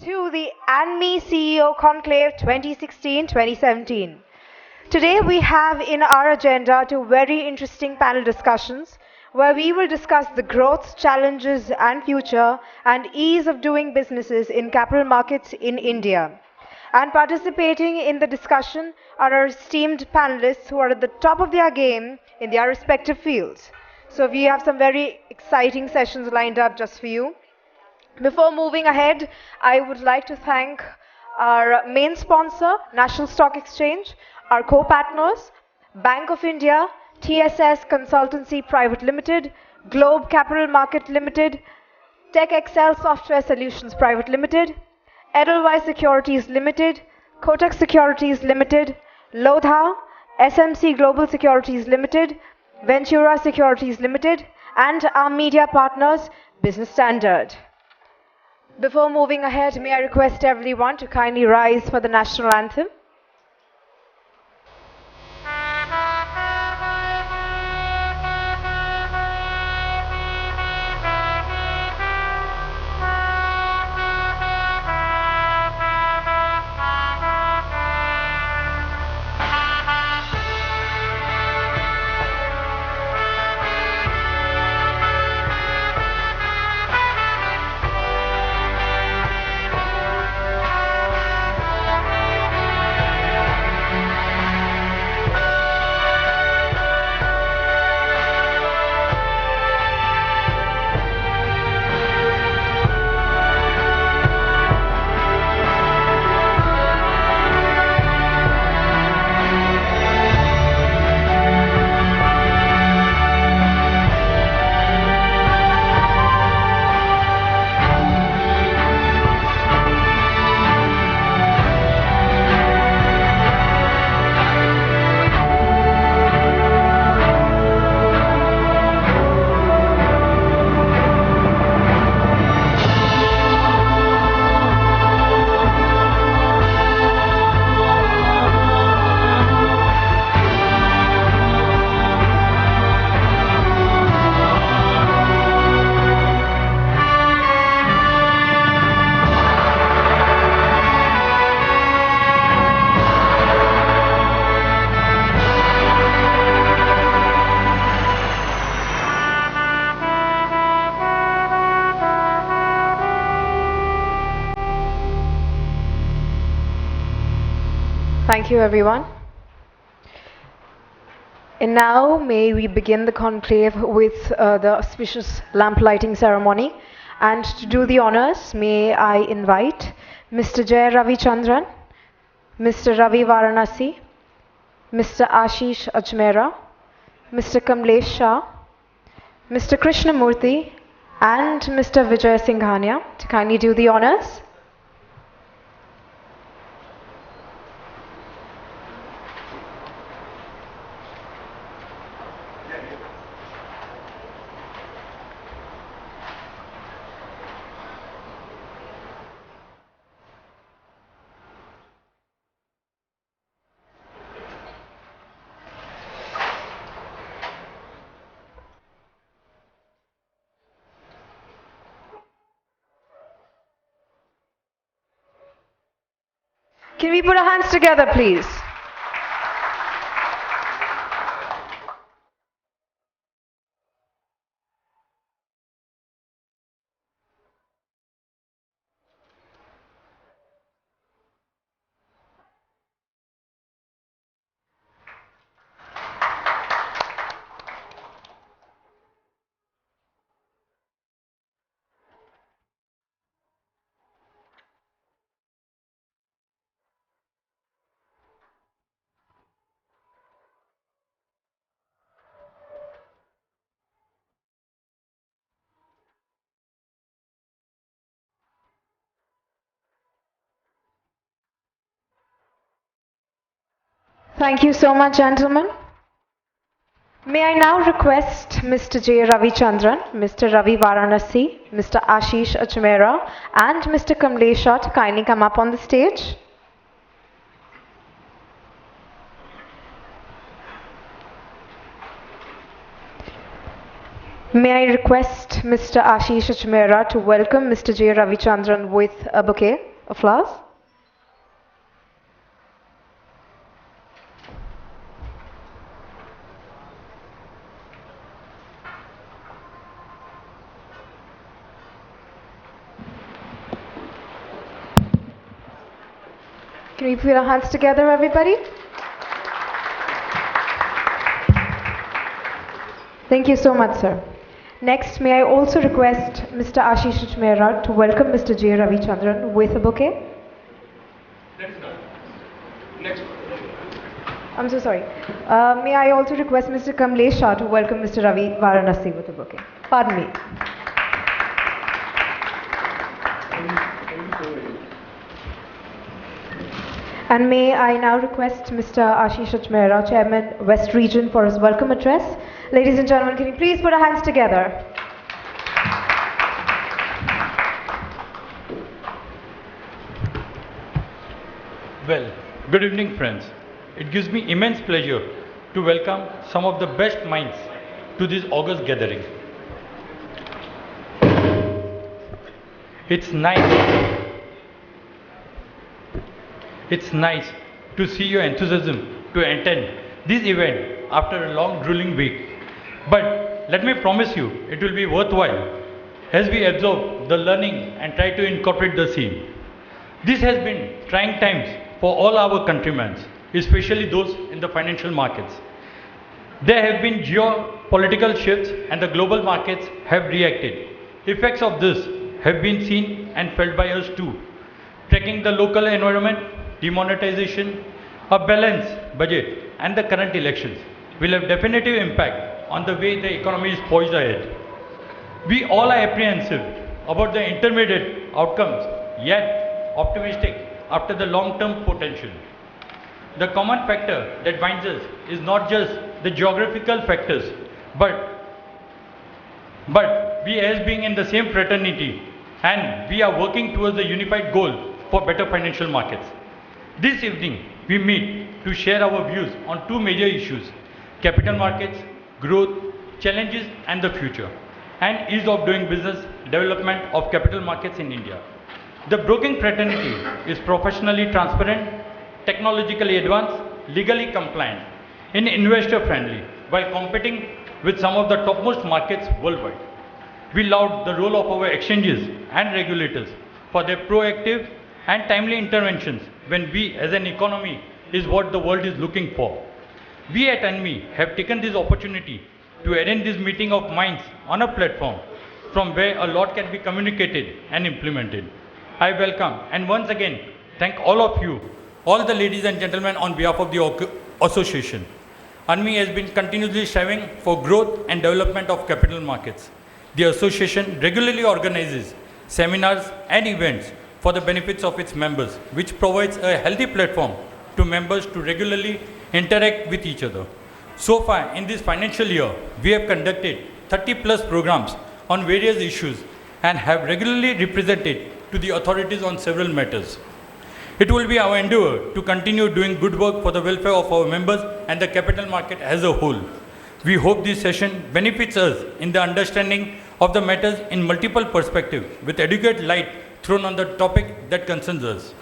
to the ANME CEO Conclave 2016-2017. Today we have in our agenda two very interesting panel discussions where we will discuss the growth, challenges and future and ease of doing businesses in capital markets in India. And participating in the discussion are our esteemed panelists who are at the top of their game in their respective fields. So we have some very exciting sessions lined up just for you. Before moving ahead, I would like to thank our main sponsor, National Stock Exchange, our co-partners, Bank of India, TSS Consultancy Private Limited, Globe Capital Market Limited, Tech Excel Software Solutions Private Limited, Edelweiss Securities Limited, Kotak Securities Limited, Lodha, SMC Global Securities Limited, Ventura Securities Limited, and our media partners, Business Standard. Before moving ahead, may I request everyone to kindly rise for the national anthem. Thank you, everyone. And now, may we begin the conclave with the auspicious lamp lighting ceremony. And to do the honors, may I invite Mr. Jay Ravichandran, Mr. Ravi Varanasi, Mr. Ashish Ajmera, Mr. Kamlesh Shah, Mr. Krishnamurthy, and Mr. Vijay Singhania to kindly do the honors. Can we put our hands together, please? Thank you so much, gentlemen. May I now request Mr. J. Ravichandran, Mr. Ravi Varanasi, Mr. Ashish Ajmera, and Mr. Kamlesh Shah to kindly come up on the stage. May I request Mr. Ashish Ajmera to welcome Mr. J. Ravichandran with a bouquet. Applause. Can we put our hands together, everybody? Thank you so much, sir. Next, may I also request Mr. Ashish Ajmera to welcome Mr. J. Ravichandran with a bouquet? Next. I'm so sorry. May I also request Mr. Kamlesh Shah to welcome Mr. Ravi Varanasi with a bouquet? Pardon me. And may I now request Mr. Ashish Ajmera, Chairman, West Region, for his welcome address. Ladies and gentlemen, can you please put our hands together? Well, good evening, friends. It gives me immense pleasure to welcome some of the best minds to this August gathering. It's nice to see your enthusiasm to attend this event after a long grueling week. But let me promise you, it will be worthwhile as we absorb the learning and try to incorporate the same. This has been trying times for all our countrymen, especially those in the financial markets. There have been geopolitical shifts and the global markets have reacted. Effects of this have been seen and felt by us too. Tracking the local environment, demonetization, a balanced budget and the current elections will have definitive impact on the way the economy is poised ahead. We all are apprehensive about the intermediate outcomes, yet optimistic after the long-term potential. The common factor that binds us is not just the geographical factors, but we as being in the same fraternity and we are working towards the unified goal for better financial markets. This evening, we meet to share our views on two major issues: capital markets, growth, challenges and the future, and ease of doing business, development of capital markets in India. The broking fraternity is professionally transparent, technologically advanced, legally compliant, and investor friendly, while competing with some of the topmost markets worldwide. We laud the role of our exchanges and regulators for their proactive and timely interventions when we as an economy is what the world is looking for. We at ANMI have taken this opportunity to arrange this meeting of minds on a platform from where a lot can be communicated and implemented. I welcome and once again thank all of you, all the ladies and gentlemen on behalf of the association. ANMI has been continuously striving for growth and development of capital markets. The association regularly organizes seminars and events for the benefits of its members, which provides a healthy platform to members to regularly interact with each other. So far in this financial year, we have conducted 30 plus programs on various issues and have regularly represented to the authorities on several matters. It will be our endeavor to continue doing good work for the welfare of our members and the capital market as a whole. We hope this session benefits us in the understanding of the matters in multiple perspectives with adequate light thrown on the topic that concerns us.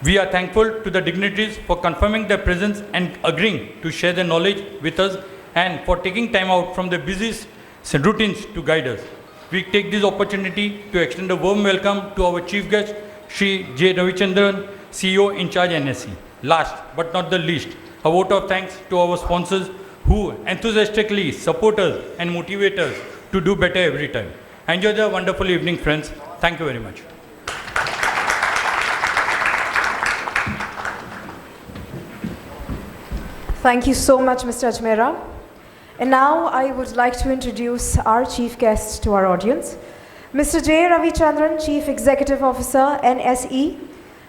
We are thankful to the dignitaries for confirming their presence and agreeing to share their knowledge with us and for taking time out from their busy routines to guide us. We take this opportunity to extend a warm welcome to our chief guest, Shri J. Ravichandran, CEO in charge NSE. Last but not the least, a vote of thanks to our sponsors who enthusiastically support us and motivate us to do better every time. Enjoy the wonderful evening, friends. Thank you very much. Thank you so much, Mr. Ajmera. And now I would like to introduce our chief guest to our audience, Mr. J. Ravichandran, Chief Executive Officer, NSE.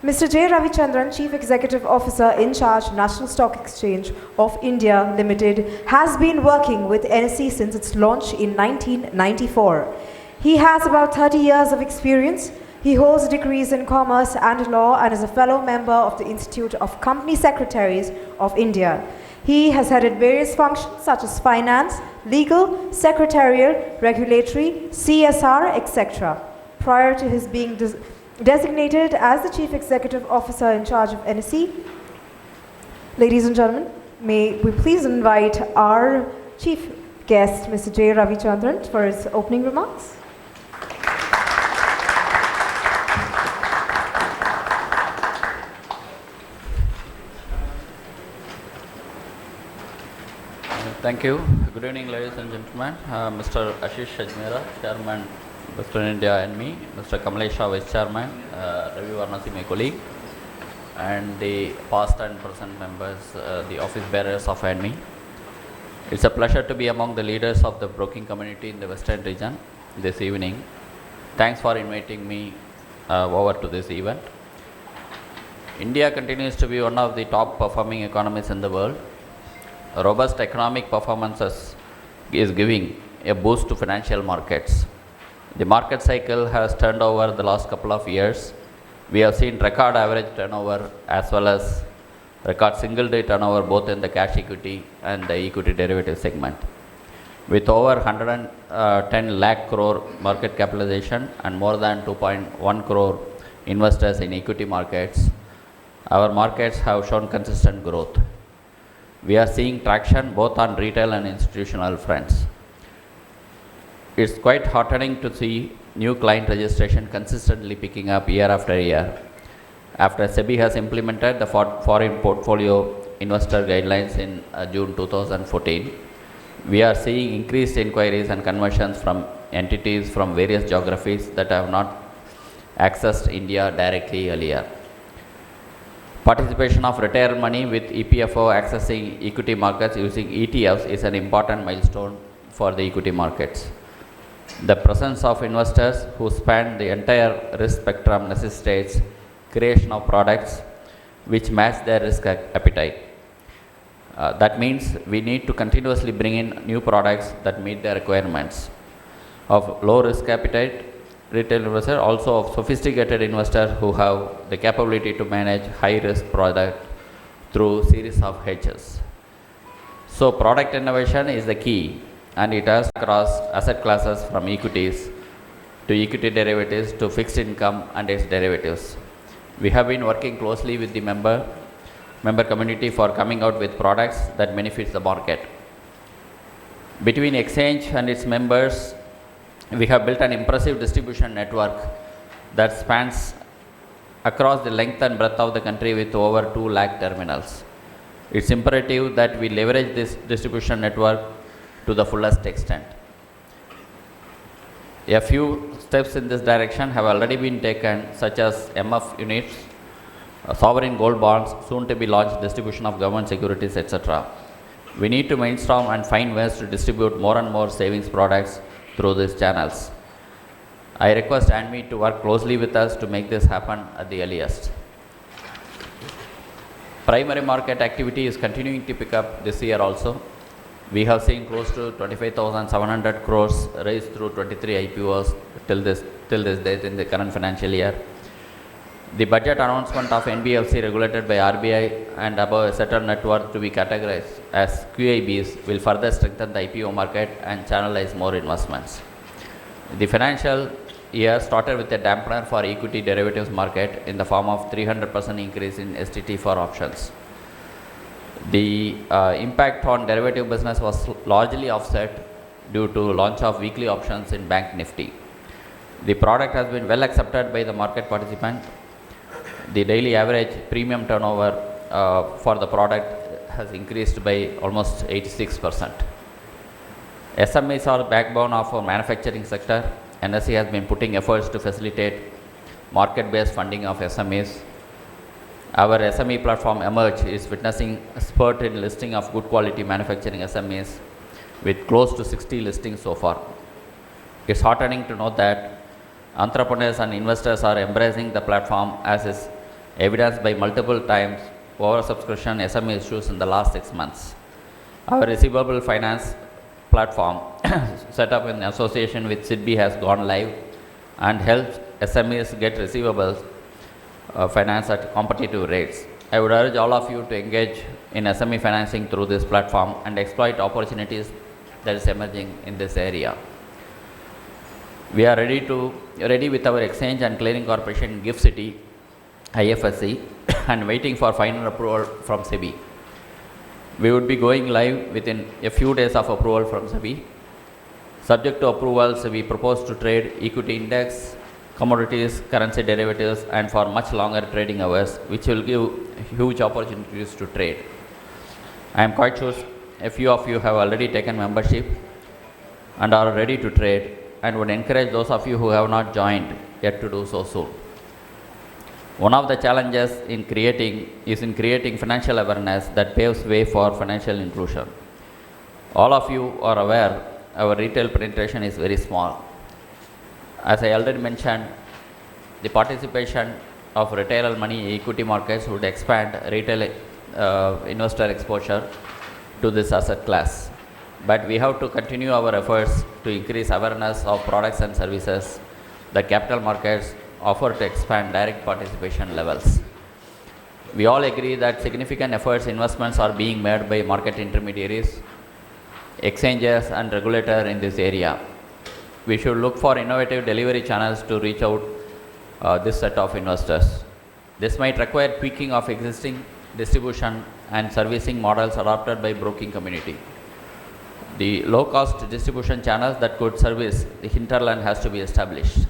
Mr. J. Ravichandran, Chief Executive Officer in charge, National Stock Exchange of India Limited, has been working with NSE since its launch in 1994. He has about 30 years of experience. He holds degrees in commerce and law and is a fellow member of the Institute of Company Secretaries of India. He has headed various functions such as finance, legal, secretarial, regulatory, CSR, etc. Prior to his being designated as the Chief Executive Officer in charge of NSE. Ladies and gentlemen, may we please invite our chief guest, Mr. J. Ravichandran, for his opening remarks. Thank you. Good evening, ladies and gentlemen. Mr. Ashish Ajmera, Chairman, Western India, and me, Mr. Kamalesh, Vice Chairman, Ravi Varnasi, my colleague, and the past and present members, the office bearers of ANMI. It's a pleasure to be among the leaders of the broking community in the Western region this evening. Thanks for inviting me over to this event. India continues to be one of the top performing economies in the world. A robust economic performances is giving a boost to financial markets. The market cycle has turned over the last couple of years. We have seen record average turnover as well as record single day turnover both in the cash equity and the equity derivative segment. With over 110 lakh crore market capitalization and more than 2.1 crore investors in equity markets, our markets have shown consistent growth. We are seeing traction both on retail and institutional fronts. It's quite heartening to see new client registration consistently picking up year after year. After SEBI has implemented the foreign portfolio investor guidelines in June 2014, we are seeing increased inquiries and conversions from entities from various geographies that have not accessed India directly earlier. Participation of retail money with EPFO accessing equity markets using ETFs is an important milestone for the equity markets. The presence of investors who span the entire risk spectrum necessitates creation of products which match their risk appetite. That means we need to continuously bring in new products that meet their requirements of low risk appetite retail investor, also of sophisticated investors who have the capability to manage high risk product through series of hedges. So product innovation is the key, and it has across asset classes from equities to equity derivatives to fixed income and its derivatives. We have been working closely with the member community for coming out with products that benefits the market. Between exchange and its members, we have built an impressive distribution network that spans across the length and breadth of the country with over 2 lakh terminals. It's imperative that we leverage this distribution network to the fullest extent. A few steps in this direction have already been taken, such as MF units, sovereign gold bonds, soon to be launched distribution of government securities, etc. We need to brainstorm and find ways to distribute more and more savings products through these channels. I request ANMI to work closely with us to make this happen at the earliest. Primary market activity is continuing to pick up this year also. We have seen close to 25,700 crores raised through 23 IPOs till this date in the current financial year. The budget announcement of NBFC regulated by RBI and above a certain net worth to be categorized as QIBs will further strengthen the IPO market and channelize more investments. The financial year started with a dampener for equity derivatives market in the form of 300% increase in STT for options. The impact on derivative business was largely offset due to launch of weekly options in Bank Nifty. The product has been well accepted by the market participant. The daily average premium turnover for the product has increased by almost 86%. SMEs are the backbone of our manufacturing sector. NSE has been putting efforts to facilitate market-based funding of SMEs. Our SME platform Emerge is witnessing a spurt in listing of good quality manufacturing SMEs with close to 60 listings so far. It's heartening to note that entrepreneurs and investors are embracing the platform, as is evidenced by multiple times oversubscription SME issues in the last 6 months. Our receivable finance platform set up in association with SIDBI has gone live and helps SMEs get receivables finance at competitive rates. I would urge all of you to engage in SME financing through this platform and exploit opportunities that is emerging in this area. We are ready with our exchange and clearing corporation GIFT City, IFSC, and waiting for final approval from SEBI. We would be going live within a few days of approval from SEBI. Subject to approvals, we propose to trade equity index, commodities, currency derivatives, and for much longer trading hours, which will give huge opportunities to trade. I am quite sure a few of you have already taken membership and are ready to trade, and would encourage those of you who have not joined yet to do so soon. One of the challenges in creating financial awareness that paves way for financial inclusion. All of you are aware our retail penetration is very small. As I already mentioned, the participation of retail money equity markets would expand retail investor exposure to this asset class. But we have to continue our efforts to increase awareness of products and services that capital markets offer to expand direct participation levels. We all agree that significant investments are being made by market intermediaries, exchanges, and regulator in this area. We should look for innovative delivery channels to reach out this set of investors. This might require tweaking of existing distribution and servicing models adopted by broking community. The low-cost distribution channels that could service the hinterland has to be established.